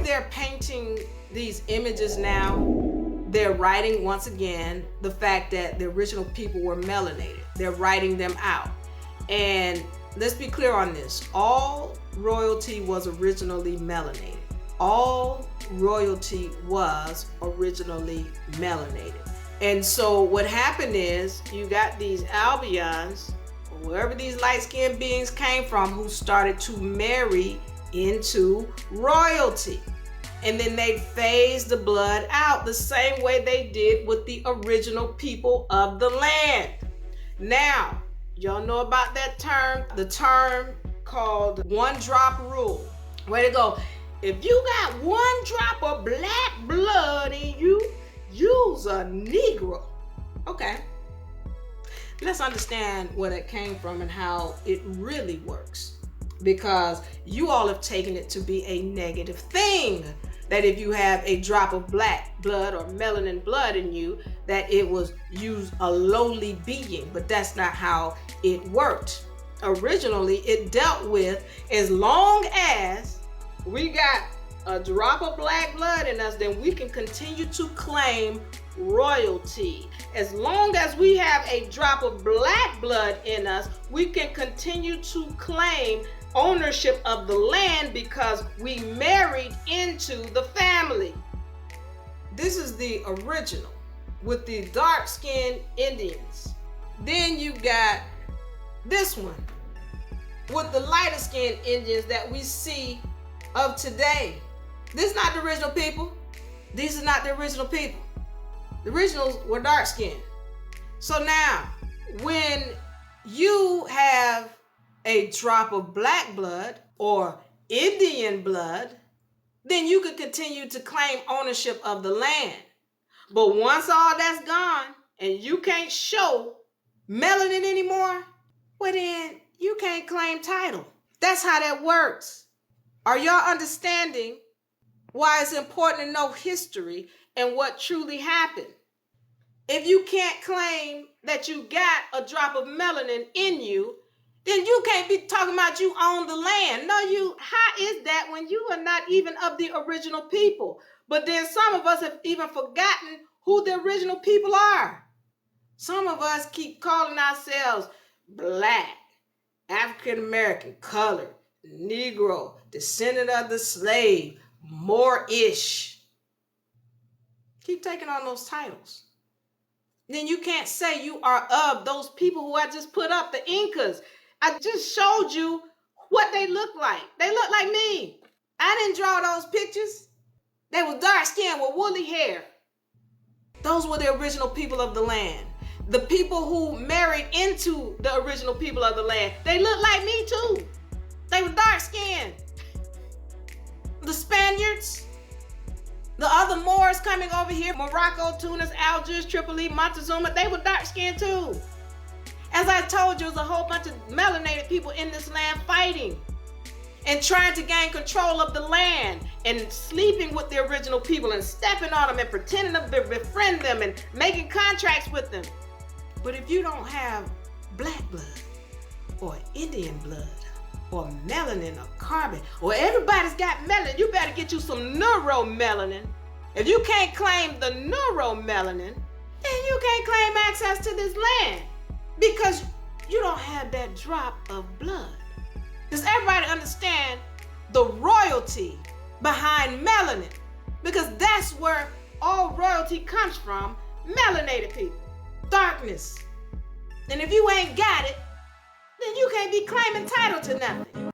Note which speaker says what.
Speaker 1: they're painting these images now, they're writing, once again, the fact that the original people were melanated. They're writing them out. And let's be clear on this. All royalty was originally melanated. All royalty was originally melanated. And so what happened is you got these Albions, wherever these light-skinned beings came from, who started to marry into royalty. And then they phased the blood out the same way they did with the original people of the land. Now, y'all know about that term, the term called one drop rule. Way to go. If you got one drop of black blood in you, you's a Negro. Okay. Let's understand where that came from and how it really works. Because you all have taken it to be a negative thing. That if you have a drop of black blood or melanin blood in you, that it was used a lowly being. But that's not how it worked. Originally, it dealt with as long as we got a drop of black blood in us, then we can continue to claim royalty. As long as we have a drop of black blood in us, we can continue to claim ownership of the land because we married into the family. This is the original with the dark-skinned Indians. Then you got this one with the lighter-skinned Indians that we see of today. This is not the original people. These are not the original people. The originals were dark-skinned. So now, when you have a drop of black blood or Indian blood, then you could continue to claim ownership of the land. But once all that's gone and you can't show melanin anymore, well then you can't claim title. That's how that works. Are y'all understanding why it's important to know history and what truly happened? If you can't claim that you got a drop of melanin in you, then you can't be talking about you own the land. No, how is that when you are not even of the original people? But then some of us have even forgotten who the original people are. Some of us keep calling ourselves black, African American, colored, Negro, descendant of the slave, Moorish. Keep taking on those titles. Then you can't say you are of those people who I just put up, the Incas. I just showed you what they look like. They look like me. I didn't draw those pictures. They were dark skinned with woolly hair. Those were the original people of the land. The people who married into the original people of the land, they look like me too. They were dark skinned. The Spaniards, the other Moors coming over here, Morocco, Tunis, Algiers, Tripoli, Montezuma, they were dark skinned too. As I told you, there's a whole bunch of melanated people in this land fighting and trying to gain control of the land and sleeping with the original people and stepping on them and pretending to befriend them and making contracts with them. But if you don't have black blood or Indian blood or melanin or carbon, or everybody's got melanin, you better get you some neuromelanin. If you can't claim the neuromelanin, then you can't claim access to this land. Because you don't have that drop of blood. Does everybody understand the royalty behind melanin? Because that's where all royalty comes from, melanated people, darkness. And if you ain't got it, then you can't be claiming title to nothing.